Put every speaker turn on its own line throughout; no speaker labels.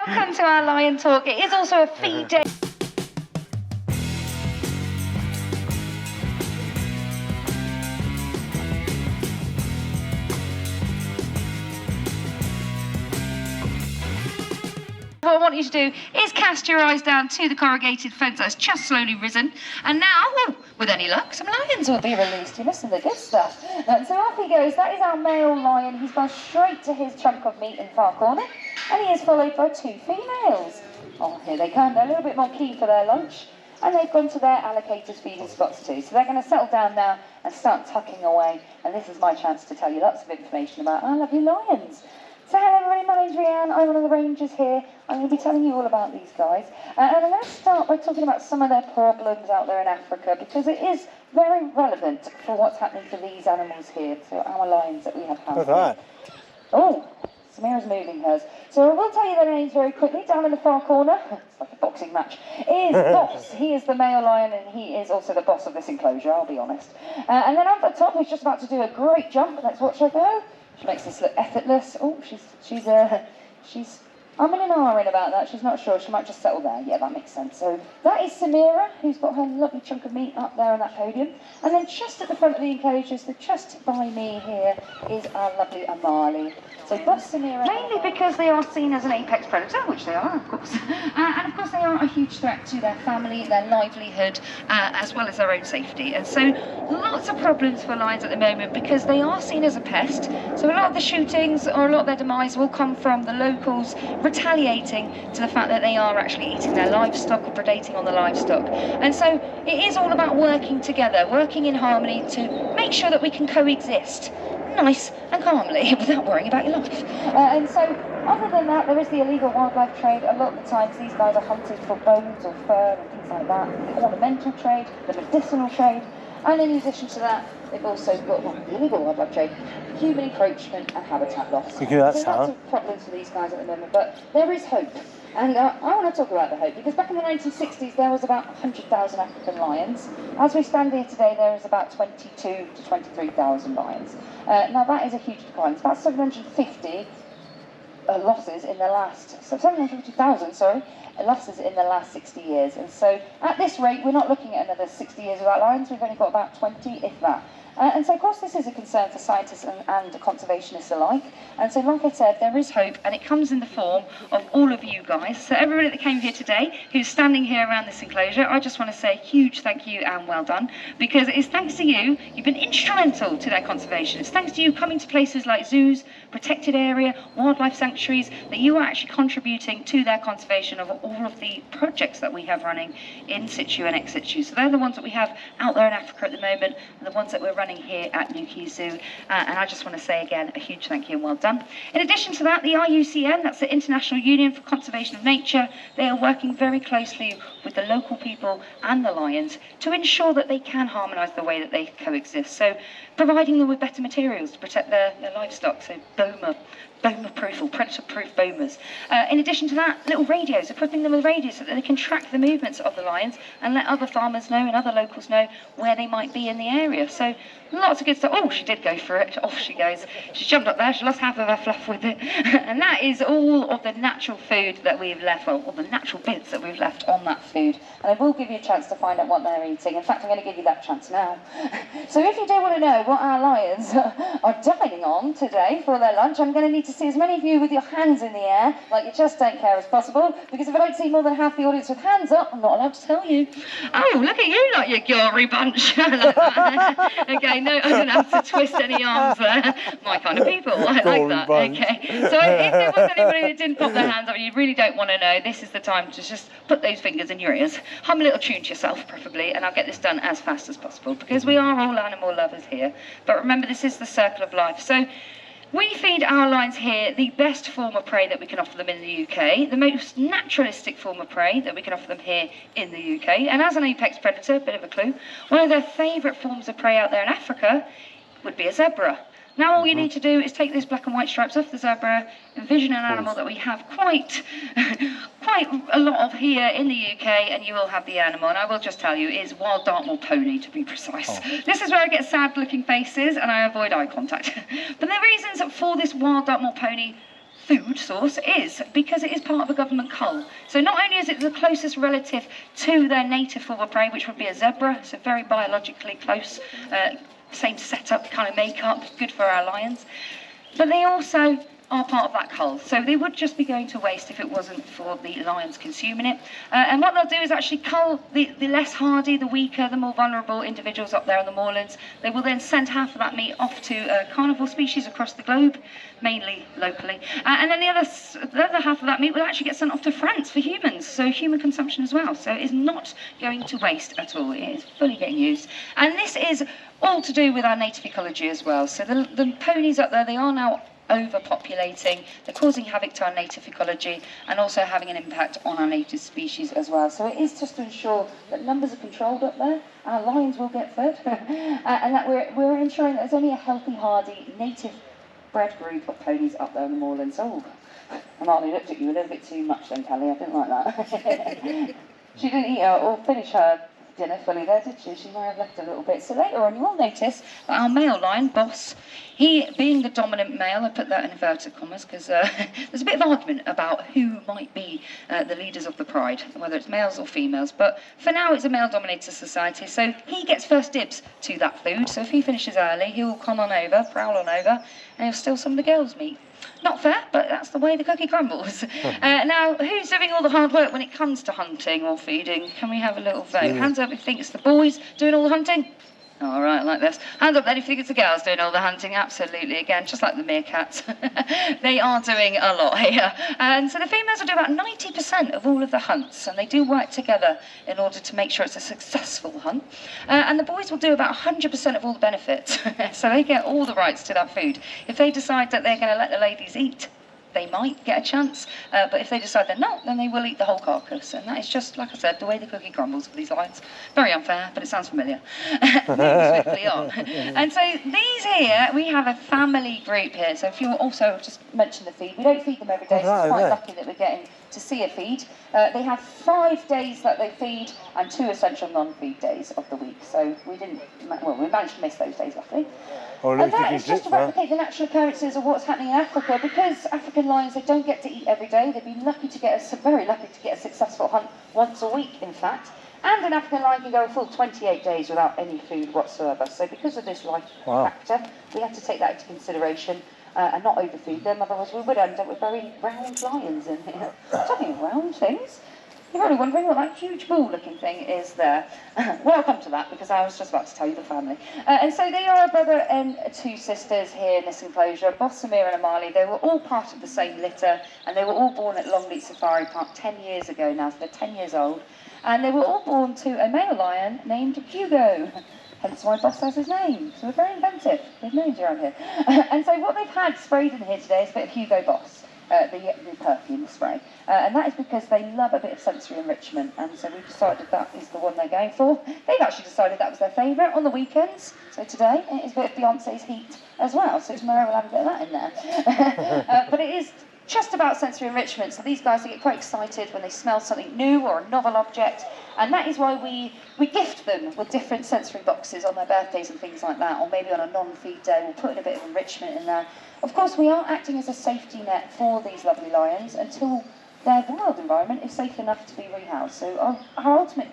Welcome to our Lion Talk. It is also a feed day. What I want you to do is cast your eyes down to the corrugated fence that's just slowly risen. And now, with any luck, some lions will be released. You listen to the good stuff. So off he goes. That is our male lion. He's gone straight to his chunk of meat in the far corner. And he is followed by two females. Oh, here they come. They're a little bit more keen for their lunch. And they've gone to their allocated feeding spots too. So they're going to settle down now and start tucking away. And this is my chance to tell you lots of information about our lovely lions. So hello everybody, my name's Rianne, I'm one of the rangers here. I'm going to be telling you all about these guys. And I'm going to start by talking about some of their problems out there in Africa, because it is very relevant for what's happening to these animals here, to our lions that we have housed.
What's that?
Oh, Samira's moving hers. So I will tell you their names very quickly. Down in the far corner, it's like a boxing match, is Boss. He is the male lion and he is also the boss of this enclosure, I'll be honest. And then up at the top, he's just about to do a great jump. Let's watch her go. She makes this look effortless. Oh, she's umming and ahhing about that. She's not sure. She might just settle there. Yeah, that makes sense. So that is Samira, who's got her lovely chunk of meat up there on that podium. And then just at the front of the enclosure, so just by me here, is our lovely Amali. So Boss Samira... Mainly because they are seen as an apex predator, which they are, of course. And of course they are a huge threat to their family, their livelihood, as well as their own safety. And so lots of problems for lions at the moment because they are seen as a pest. So a lot of the shootings or a lot of their demise will come from the locals retaliating to the fact that they are actually eating their livestock or predating on the livestock. And so it is all about working together, working in harmony to make sure that we can coexist nice and calmly without worrying about your life. And so other than that, there is the illegal wildlife trade. A lot of the times these guys are hunted for bones or fur and things like that. The ornamental trade, the medicinal trade, and in addition to that, they've also got the illegal wildlife trade, human encroachment and habitat loss. So lots of problems for these guys at the moment, but there is hope. And I want to talk about the hope, because back in the 1960s there was about 100,000 African lions. As we stand here today, there is about 22 to 23,000 lions. Now that is a huge decline. It's about 750 losses in the last, so 750,000, sorry, losses in the last 60 years. And so at this rate, we're not looking at another 60 years without lions. We've only got about 20, if that. And so, of course, this is a concern for scientists and conservationists alike. And so, like I said, there is hope, and it comes in the form of all of you guys. So everybody that came here today, who's standing here around this enclosure, I just want to say a huge thank you and well done, because it is thanks to you, you've been instrumental to their conservation. It's thanks to you coming to places like zoos, protected area, wildlife sanctuaries, that you are actually contributing to their conservation of all of the projects that we have running in situ and ex situ. So they're the ones that we have out there in Africa at the moment, and the ones that we're running here at Newquay Zoo, and I just want to say again a huge thank you and well done. In addition to that, the IUCN, that's the International Union for Conservation of Nature, they are working very closely with the local people and the lions to ensure that they can harmonise the way that they coexist. So providing them with better materials to protect their livestock, so boma-proof or predator-proof bomas. In addition to that, little radios, equipping them with radios so that they can track the movements of the lions and let other farmers know and other locals know where they might be in the area. So lots of good stuff. Oh, she did go for it. Off she goes. She jumped up there. She lost half of her fluff with it. And that is all of the natural food that we've left, or all the natural bits that we've left on that food. And I will give you a chance to find out what they're eating. In fact, I'm going to give you that chance now. So if you do want to know what our lions are dining on today for their lunch, I'm going to need to see as many of you with your hands in the air, like you just don't care as possible, because if I don't see more than half the audience with hands up, I'm not allowed to tell you. Oh, look at you, like you gory bunch. Like that. Okay, no, I didn't have to twist any arms there. My kind of people, I like that. Bunch. Okay, so if there was anybody that didn't pop their hands up and you really don't want to know, this is the time to just put those fingers in your ears, hum a little tune to yourself preferably, and I'll get this done as fast as possible, because we are all animal lovers here. But remember, this is the circle of life. So we feed our lions here the best form of prey that we can offer them in the UK, the most naturalistic form of prey that we can offer them here in the UK. And as an apex predator, a bit of a clue, one of their favourite forms of prey out there in Africa would be a zebra. Now all you need to do is take those black and white stripes off the zebra, envision an animal that we have quite a lot of here in the UK, and you will have the animal. And I will just tell you, it is wild Dartmoor pony, to be precise. Oh. This is where I get sad looking faces and I avoid eye contact. But the reasons for this wild Dartmoor pony food source is because it is part of a government cull. So not only is it the closest relative to their native form of prey, which would be a zebra, so very biologically close, same setup, kind of makeup, good for our lions, but they also are part of that cull. So they would just be going to waste if it wasn't for the lions consuming it. And what they'll do is actually cull the less hardy, the weaker, the more vulnerable individuals up there on the moorlands. They will then send half of that meat off to carnivore species across the globe, mainly locally. And then the other half of that meat will actually get sent off to France for humans, so human consumption as well. So it is not going to waste at all. It is fully getting used. And this is all to do with our native ecology as well. So the ponies up there, they are now overpopulating, they're causing havoc to our native ecology and also having an impact on our native species as well. So it is just to ensure that numbers are controlled up there, our lions will get fed, and that we're ensuring that there's only a healthy, hardy, native bred group of ponies up there in the moorlands. Oh, Marley looked at you a little bit too much then, Callie, I didn't like that. She didn't eat or finish her dinner fully there, did she? She might have left a little bit. So later on, you will notice that our male lion, Boss, he being the dominant male, I put that in inverted commas because there's a bit of argument about who might be the leaders of the pride, whether it's males or females. But for now, it's a male-dominated society, so he gets first dibs to that food. So if he finishes early, he'll come on over, prowl on over, and he'll steal some of the girls' meat. Not fair, but that's the way the cookie crumbles. Now, who's doing all the hard work when it comes to hunting or feeding? Can we have a little vote? Hands up if you think it's the boys doing all the hunting. All right, like this. Hands up then if you think it's the girls doing all the hunting. Absolutely, again, just like the meerkats. They are doing a lot here. And so the females will do about 90% of all of the hunts, and they do work together in order to make sure it's a successful hunt. And the boys will do about 100% of all the benefits. So they get all the rights to that food. If they decide that they're going to let the ladies eat, they might get a chance, but if they decide they're not, then they will eat the whole carcass. And that is just, like I said, the way the cookie crumbles for these lions. Very unfair, but it sounds familiar. Moving swiftly on. And so these here, we have a family group here. So if you also just mention the feed, we don't feed them every day, so it's quite lucky that we're getting to see a feed. They have 5 days that they feed and 2 essential non-feed days of the week. So we managed to miss those days, luckily. And that is just to replicate the natural occurrences of what's happening in Africa, because African lions, they don't get to eat every day. They've been very lucky to get a successful hunt once a week, in fact. And an African lion can go a full 28 days without any food whatsoever. So because of this life factor, we have to take that into consideration and not overfeed them, otherwise we would end up with very round lions in here. Talking of round things, you're probably wondering what that huge bull-looking thing is there. Well, I'll come to that because I was just about to tell you the family. And so they are a brother and 2 sisters here in this enclosure, Boss, Samir and Amali. They were all part of the same litter, and they were all born at Longleat Safari Park 10 years ago now, so they're 10 years old. And they were all born to a male lion named Hugo. Hence why Boss has his name. So we're very inventive with names around here. And so what they've had sprayed in here today is a bit of Hugo Boss. The perfume spray, and that is because they love a bit of sensory enrichment, and so we've decided that is the one they're going for. They've actually decided that was their favourite on the weekends, so today it is a bit of Beyonce's Heat as well, so tomorrow we'll have a bit of that in there. But it is just about sensory enrichment, so these guys, they get quite excited when they smell something new or a novel object, and that is why we gift them with different sensory boxes on their birthdays and things like that, or maybe on a non-feed day we'll put in a bit of enrichment in there. Of course, we are acting as a safety net for these lovely lions until their wild environment is safe enough to be rehoused. So our ultimate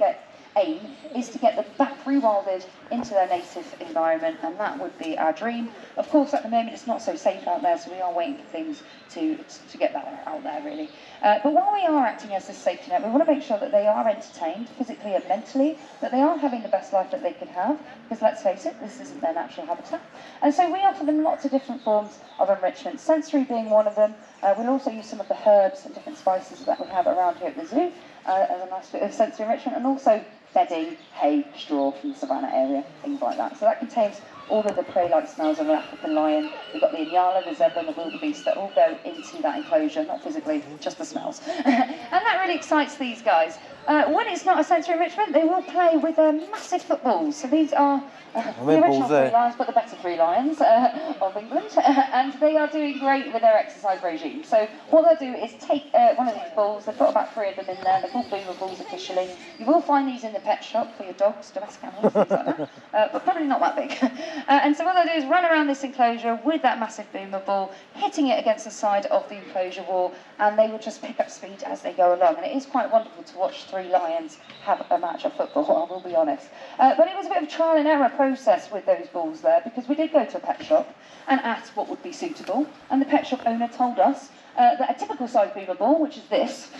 aim is to get them back rewilded into their native environment, and that would be our dream. Of course, at the moment it's not so safe out there, so we are waiting for things to get that out there, really. But while we are acting as a safety net, we want to make sure that they are entertained physically and mentally, that they are having the best life that they could have, because let's face it, this isn't their natural habitat. And so we offer them lots of different forms of enrichment, sensory being one of them. We'll also use some of the herbs and different spices that we have around here at the zoo as a nice bit of sensory enrichment, and also bedding, hay, straw from the savannah area, things like that. So that contains all of the prey-like smells of an African lion. We've got the Inyala, the zebra and the wildebeest that all go into that enclosure, not physically, just the smells. And that really excites these guys. When it's not a sensory enrichment, they will play with massive footballs. So these are the original Three Lions, but the better Three Lions of England. And they are doing great with their exercise regime. So what they'll do is take one of these balls. They've got about 3 of them in there. They're called boomer balls officially. You will find these in the pet shop for your dogs, domestic animals, things like that. But probably not that big. And so what they'll do is run around this enclosure with that massive boomer ball, hitting it against the side of the enclosure wall, and they will just pick up speed as they go along. And it is quite wonderful to watch 3 lions have a match of football, I will be honest. But it was a bit of a trial and error process with those balls there, because we did go to a pet shop and asked what would be suitable, and the pet shop owner told us that a typical size boomer ball, which is this,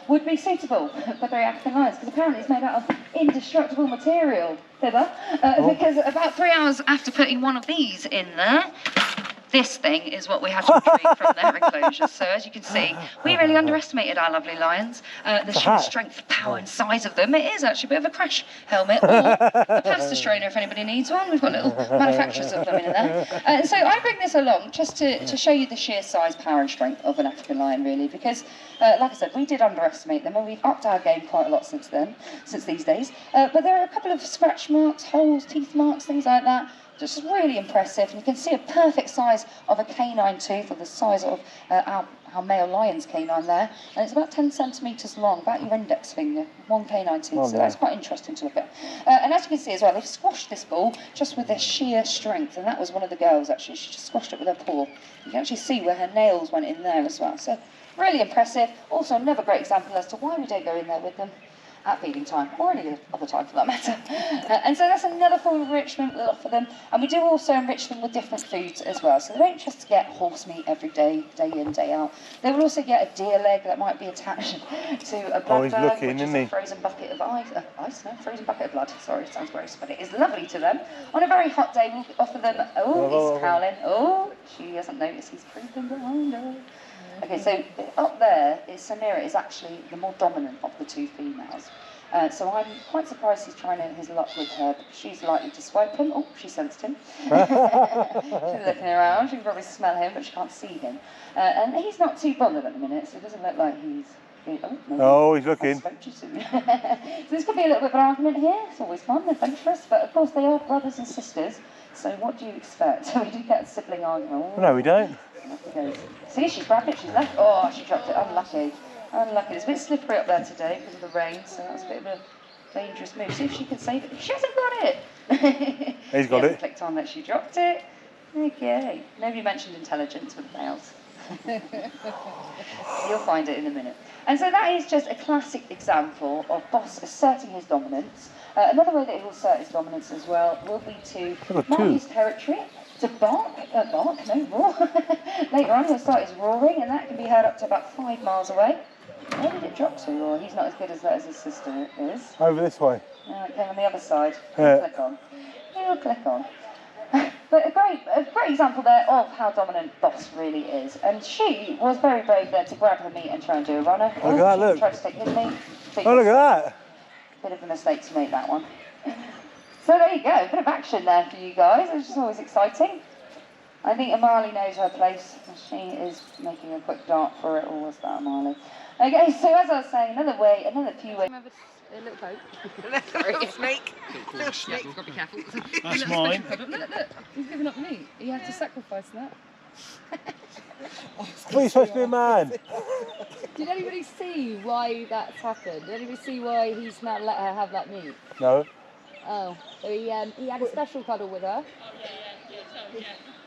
would be suitable for 3 African lions, because apparently it's made out of indestructible material, Fibber, because about 3 hours after putting one of these in there, this thing is what we had to retrieve from their enclosures. So as you can see, we really underestimated our lovely lions. The sheer strength, power and size of them. It is actually a bit of a crash helmet or a plaster strainer if anybody needs one. We've got little manufacturers of them in there. So I bring this along just to show you the sheer size, power and strength of an African lion, really, because like I said, we did underestimate them, and we've upped our game quite a lot since these days. But there are a couple of scratch marks, holes, teeth marks, things like that. Just really impressive, and you can see a perfect size of a canine tooth, or the size of our male lion's canine there, and it's about 10 centimetres long, about your index finger, one canine tooth, so that's quite interesting to look at. And as you can see as well, they've squashed this ball just with their sheer strength, and that was one of the girls actually, she just squashed it with her paw. You can actually see where her nails went in there as well, so really impressive. Also another great example as to why we don't go in there with them at feeding time, or any other time for that matter. And so that's another form of enrichment we'll offer them, and we do also enrich them with different foods as well. So they don't just get horse meat every day, day in, day out. They will also get a deer leg that might be attached to a blood bag, which is a frozen bucket of frozen bucket of blood. Sorry, it sounds gross, but it is lovely to them. On a very hot day, we'll offer them, he's howling. Oh, she hasn't noticed he's creeping behind her. Okay, so up there is Samira is actually the more dominant of the 2 females. So I'm quite surprised he's trying his luck with her, because she's likely to swipe him. Oh, she sensed him. She's looking around, she can probably smell him, but she can't see him. And he's not too bothered at the minute, so it doesn't look like he's...
He's looking.
I spoke too soon. So this could be a little bit of an argument here. It's always fun, adventurous, but of course they are brothers and sisters. So what do you expect? So we do get a sibling argument.
No, we don't.
See, she's grabbed it, she's left. Oh, she dropped it. Unlucky. Unlucky. It's a bit slippery up there today because of the rain, so that's a bit of a dangerous move. See if she can save it. She hasn't got it.
He's got it.
Clicked on that she dropped it. Okay. Nobody mentioned intelligence with males. You'll find it in a minute. And so that is just a classic example of Boss asserting his dominance. Another way that he will assert his dominance as well will be to mark his territory, to roar. Later on he'll start his roaring, and that can be heard up to about 5 miles away. Where did it drop to? Or he's not as good as that as his sister is.
Over this way.
It came on the other side. Click on. He'll click on. But a great example there of how dominant Boss really is. And she was very brave there to grab her meat and try and do a runner.
Look at that, look.
Tried to take his meat.
Oh, look at that.
Bit of a mistake to make that one. So there you go, a bit of action there for you guys, which is always exciting. I think Amali knows her place. She is making a quick dart for it, or was that Amali? Okay, so as I was saying, another few ways. A little boat.
Sorry, it's snake.
Little snake. You've got to be careful.
That's mine.
Look, he's giving up meat. He had to sacrifice that.
I thought you were supposed to be a man.
Did anybody see why that's happened? Did anybody see why he's not let her have that meat?
No.
Oh, so he had a special cuddle with her.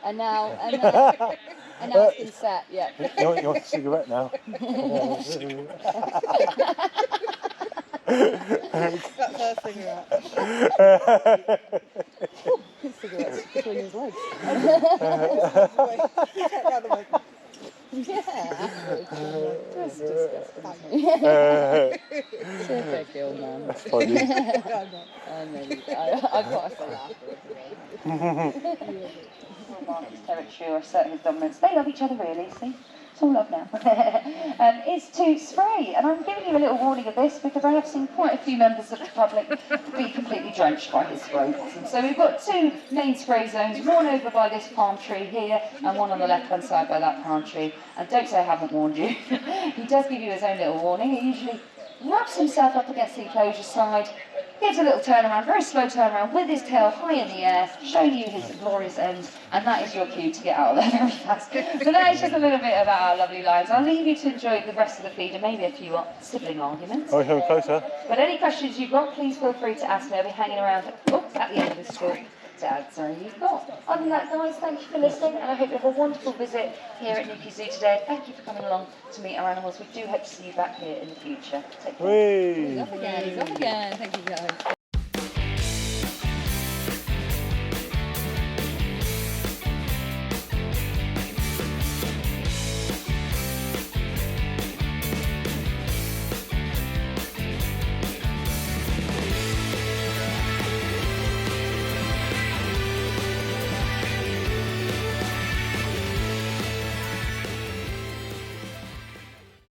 And now it's been set, yeah.
You want a cigarette now?
That's her cigarette.
His cigarette's between his legs. Yeah, just disgusting. Terrific, old man.
That's funny.
I've got to say that.
His territory or assert his dominance. They love each other really, see? It's all love now. Is to spray, and I'm giving you a little warning of this because I have seen quite a few members of the public be completely drenched by his spray. So we've got 2 main spray zones, one over by this palm tree here and one on the left hand side by that palm tree. And don't say I haven't warned you. He does give you his own little warning. He usually wraps himself up against the enclosure side, gives a little turnaround, very slow turnaround, with his tail high in the air, showing you his glorious end, and that is your cue to get out of there very fast. So that is just a little bit about our lovely lions. I'll leave you to enjoy the rest of the feed and maybe a few sibling arguments.
Oh, come closer.
But any questions you've got, please feel free to ask me. I'll be hanging around at the end of the school to answer you've got. Other than that, guys, thank you for listening, and I hope you have a wonderful visit here at Newquay Zoo today. Thank you for coming along to meet our animals. We do hope to see you back here in the future. Take care.
Whee!
He's off again. He's off again. Thank you, guys.